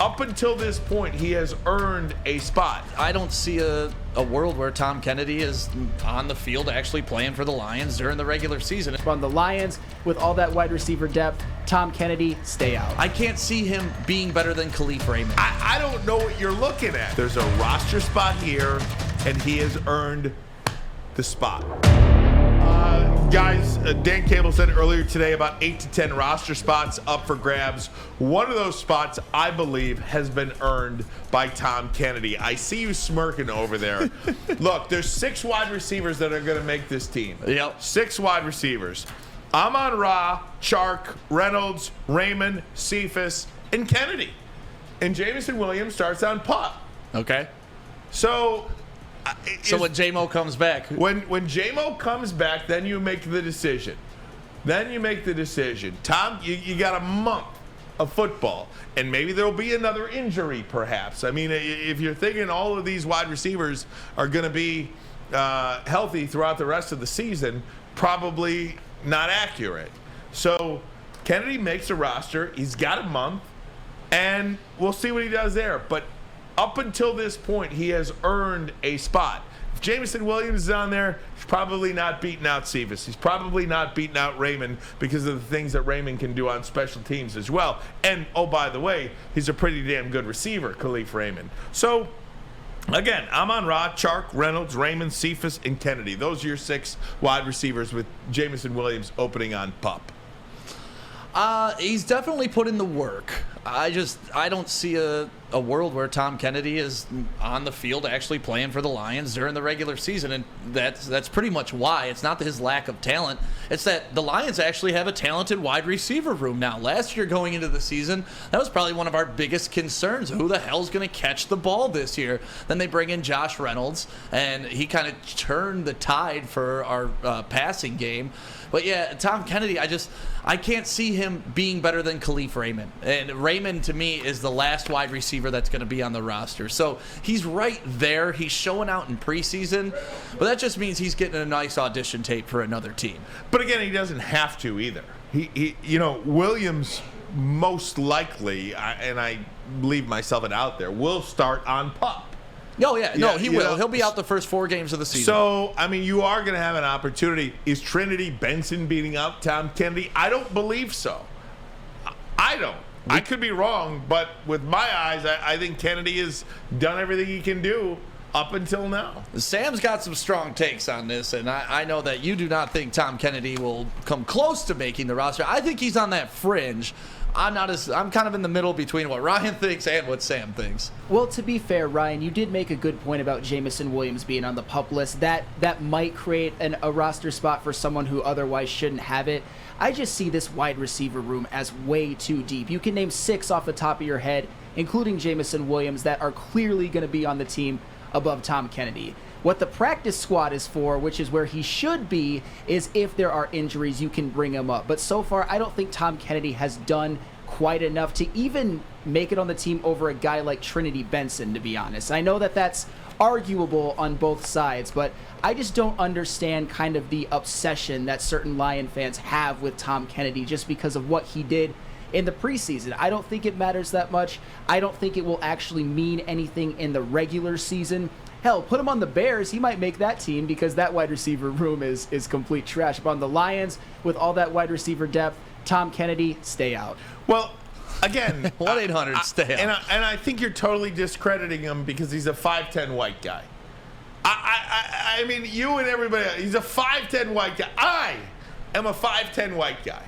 up until this point, he has earned a spot. I don't see a world where Tom Kennedy is on the field actually playing for the Lions during the regular season. On the Lions, with all that wide receiver depth, Tom Kennedy, stay out. I can't see him being better than Khalif Raymond. I don't know what you're looking at. There's a roster spot here, and he has earned the spot. Guys, Dan Cable said earlier today about 8 to 10 roster spots up for grabs. One of those spots, I believe, has been earned by Tom Kennedy. I see you smirking over there. Look, there's 6 wide receivers that are going to make this team. Yep. 6 wide receivers. Amon-Ra, Chark, Reynolds, Raymond, Cephas, and Kennedy. And Jameson Williams starts on pup. Okay. So when J-Mo comes back. When J-Mo comes back, then you make the decision. Tom, you got a month of football, and maybe there'll be another injury, perhaps. I mean, if you're thinking all of these wide receivers are going to be healthy throughout the rest of the season, probably not accurate. So Kennedy makes a roster. He's got a month, and we'll see what he does there. But up until this point, he has earned a spot. If Jameson Williams is on there, he's probably not beating out Cephas. He's probably not beating out Raymond because of the things that Raymond can do on special teams as well. And, oh, by the way, he's a pretty damn good receiver, Khalif Raymond. So, again, Amon-Ra, Chark, Reynolds, Raymond, Cephas, and Kennedy. Those are your 6 wide receivers with Jameson Williams opening on pup. He's definitely put in the work. I don't see a world where Tom Kennedy is on the field actually playing for the Lions during the regular season, and that's pretty much why. It's not his lack of talent. It's that the Lions actually have a talented wide receiver room now. Last year going into the season, that was probably one of our biggest concerns. Who the hell's going to catch the ball this year? Then they bring in Josh Reynolds, and he kind of turned the tide for our passing game. But yeah, Tom Kennedy, I can't see him being better than Khalif Raymond. And Raymond, to me, is the last wide receiver that's going to be on the roster. So he's right there. He's showing out in preseason. But that just means he's getting a nice audition tape for another team. But again, he doesn't have to either. He Williams most likely, and I leave myself it out there, will start on pup. Oh, yeah. No, he will. He'll be out the first 4 games of the season. So, I mean, you are going to have an opportunity. Is Trinity Benson beating out Tom Kennedy? I don't believe so. I don't. I could be wrong, but with my eyes, I think Kennedy has done everything he can do up until now. Sam's got some strong takes on this, and I know that you do not think Tom Kennedy will come close to making the roster. I think he's on that fringe. I'm kind of in the middle between what Ryan thinks and what Sam thinks. Well, to be fair, Ryan, you did make a good point about Jameson Williams being on the PUP list. That might create a roster spot for someone who otherwise shouldn't have it. I just see this wide receiver room as way too deep. You can name 6 off the top of your head, including Jameson Williams, that are clearly going to be on the team above Tom Kennedy. What the practice squad is for, which is where he should be, is if there are injuries, you can bring him up. But so far, I don't think Tom Kennedy has done quite enough to even make it on the team over a guy like Trinity Benson, to be honest. I know that that's arguable on both sides, but I just don't understand kind of the obsession that certain Lion fans have with Tom Kennedy just because of what he did in the preseason. I don't think it matters that much. I don't think it will actually mean anything in the regular season. Hell, put him on the Bears, he might make that team because that wide receiver room is complete trash. But on the Lions, with all that wide receiver depth, Tom Kennedy, stay out. Well, again, 1-800-STAY out. And I think you're totally discrediting him because he's a 5'10" white guy. I mean, you and everybody else, he's a 5'10" white guy. I am a 5'10" white guy.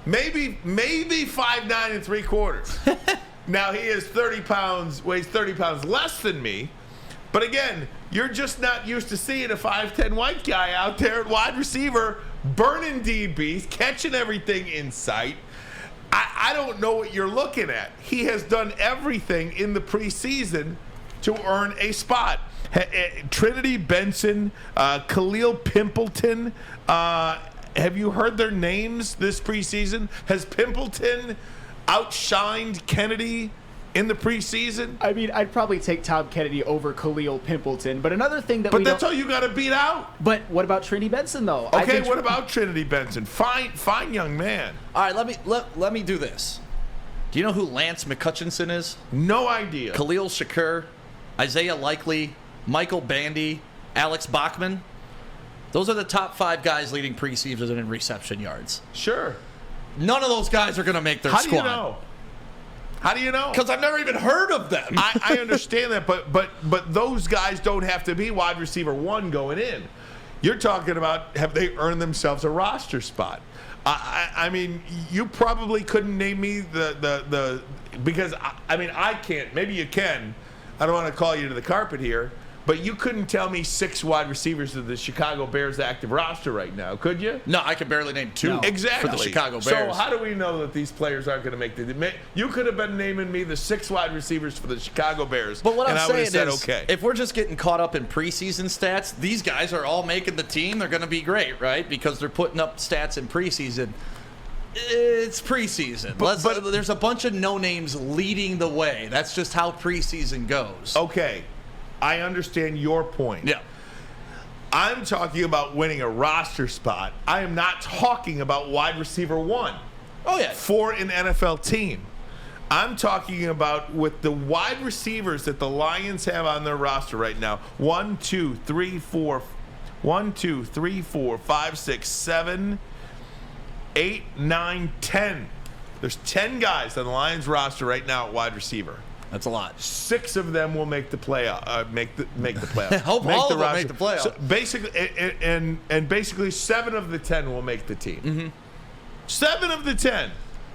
Maybe 5'9" and 3/4. Now he is 30 pounds, weighs 30 pounds less than me. But again, you're just not used to seeing a 5'10" white guy out there at wide receiver, burning DBs, catching everything in sight. I don't know what you're looking at. He has done everything in the preseason to earn a spot. Trinity Benson, Khalil Pimpleton, have you heard their names this preseason? Has Pimpleton outshined Kennedy in the preseason? I mean, I'd probably take Tom Kennedy over Khalil Pimpleton, but another thing that that's all you got to beat out. But what about Trinity Benson, though? Okay, what about Trinity Benson? Fine young man. All right, let me do this. Do you know who Lance McCutchinson is? No idea. Khalil Shakur, Isaiah Likely, Michael Bandy, Alex Bachman. Those are the top 5 guys leading preseason in reception yards. Sure. None of those guys are going to make their squad. How do you know? How do you know? Because I've never even heard of them. I understand that, but those guys don't have to be wide receiver 1 going in. You're talking about, have they earned themselves a roster spot? I mean, you probably couldn't name me the because I can't. Maybe you can. I don't want to call you to the carpet here, but you couldn't tell me 6 wide receivers of the Chicago Bears active roster right now, could you? No, I can barely name 2 exactly for the Chicago Bears. So how do we know that these players aren't going to make the? You could have been naming me the 6 wide receivers for the Chicago Bears, but what and I'm I would have saying said is, okay. If we're just getting caught up in preseason stats, these guys are all making the team. They're going to be great, right? Because they're putting up stats in preseason. It's preseason. But there's a bunch of no names leading the way. That's just how preseason goes. Okay, I understand your point. Yeah. I'm talking about winning a roster spot. I am not talking about wide receiver 1. Oh yeah. For an NFL team. I'm talking about with the wide receivers that the Lions have on their roster right now. 1, 2, 3, 4, 5, 6, 7, 8, 9, 10. There's 10 guys on the Lions roster right now at wide receiver. That's a lot. 6 of them will make the playoff. Make the playoffs. Hope all of them make the playoffs. So basically, and basically 7 of the 10 will make the team. Mm-hmm. 7 of the 10.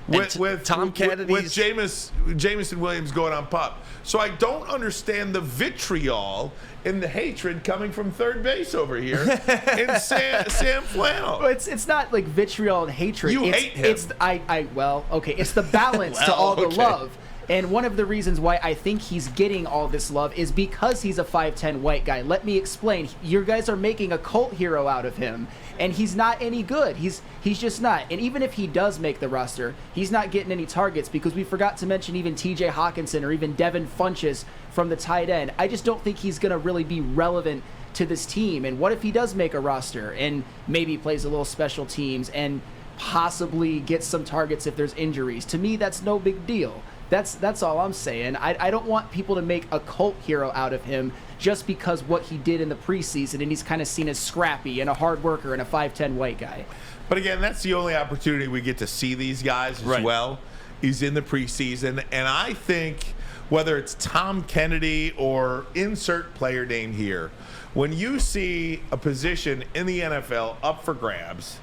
With Tom Kennedy's with Jameson Williams going on PUP. So I don't understand the vitriol and the hatred coming from third base over here and Sam Flannel. It's not like vitriol and hatred. You hate him. It's the balance to all the love. And one of the reasons why I think he's getting all this love is because he's a 5'10" white guy. Let me explain. You guys are making a cult hero out of him, and he's not any good. He's just not. And even if he does make the roster, he's not getting any targets because we forgot to mention even T.J. Hawkinson or even Devin Funchess from the tight end. I just don't think he's going to really be relevant to this team. And what if he does make a roster and maybe plays a little special teams and possibly gets some targets if there's injuries? To me, that's no big deal. That's all I'm saying. I don't want people to make a cult hero out of him just because what he did in the preseason, and he's kind of seen as scrappy and a hard worker and a 5'10" white guy. But again, that's the only opportunity we get to see these guys as well. He's in the preseason, and I think whether it's Tom Kennedy or insert player name here, when you see a position in the NFL up for grabs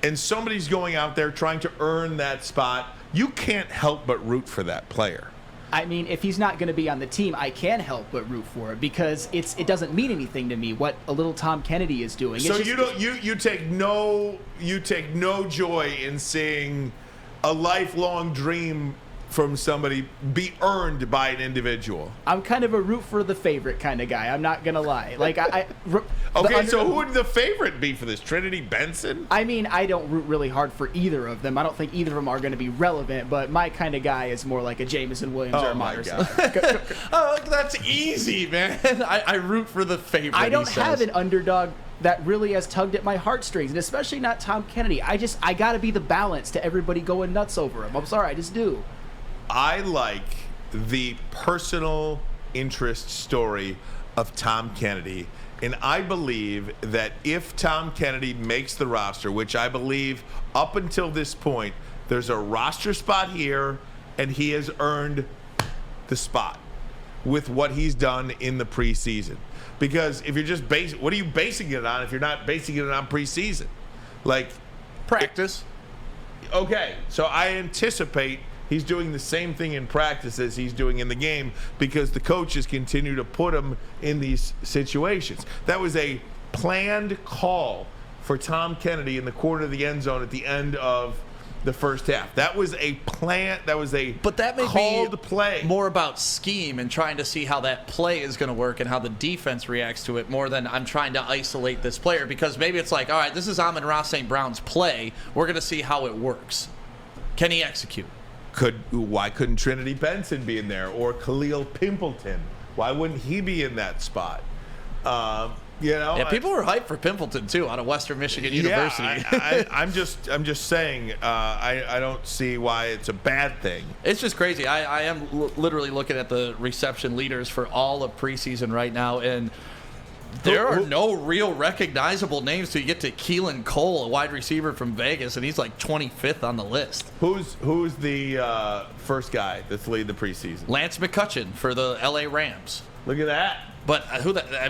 and somebody's going out there trying to earn that spot, you can't help but root for that player. I mean, if he's not going to be on the team, I can help but root for it because it doesn't mean anything to me what a little Tom Kennedy is doing. So you take no joy in seeing a lifelong dream from somebody be earned by an individual. I'm kind of a root for the favorite kind of guy. I'm not gonna lie. Like okay, so who would the favorite be for this? Trinity Benson? I mean, I don't root really hard for either of them. I don't think either of them are going to be relevant. But my kind of guy is more like a Jameson Williams or a Myers. Oh, that's easy, man. I root for the favorite. I don't have an underdog that really has tugged at my heartstrings, and especially not Tom Kennedy. I got to be the balance to everybody going nuts over him. I'm sorry, I just do. I like the personal interest story of Tom Kennedy, and I believe that if Tom Kennedy makes the roster, which I believe up until this point, there's a roster spot here, and he has earned the spot with what he's done in the preseason. Because if you're just what are you basing it on if you're not basing it on preseason? Like practice. Okay, so I anticipate he's doing the same thing in practice as he's doing in the game because the coaches continue to put him in these situations. That was a planned call for Tom Kennedy in the corner of the end zone at the end of the first half. That was a plan. That was a but that may called be play. More about scheme and trying to see how that play is going to work and how the defense reacts to it more than I'm trying to isolate this player because maybe it's like, all right, this is Amon-Ra St. Brown's play. We're going to see how it works. Can he execute? Why couldn't Trinity Benson be in there or Khalil Pimpleton? Why wouldn't he be in that spot? You know, Yeah, people were hyped for Pimpleton too, out of Western Michigan University. I'm just saying. I don't see why it's a bad thing. It's just crazy. I am literally looking at the reception leaders for all of preseason right now, and there are no real recognizable names till you get to Keelan Cole, a wide receiver from Vegas, and he's like 25th on the list. Who's the first guy that's leading the preseason? Lance McCutcheon for the LA Rams. Look at that. But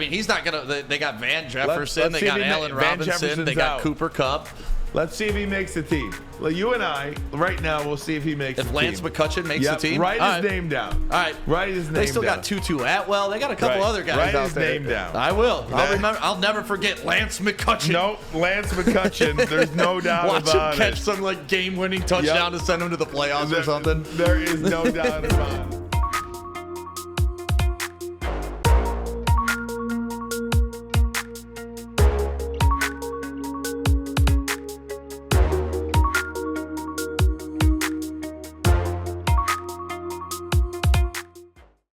he's not gonna. They got Van Jefferson, let's they see got if Allen Van Robinson, Jefferson's they got out. Cooper Kupp. Let's see if he makes the team. Well, you and I, right now, we'll see if he makes the team. If Lance McCutcheon makes the team, write his name down. All right, write his name down. They still got Tutu Atwell. They got a couple Right. other guys Write out his there. name down. I will. I'll remember. I'll never forget Lance McCutcheon. No, Lance McCutcheon. There's no doubt Watch about him catch it. some like game-winning touchdown to send him to the playoffs or something. There is no doubt about it.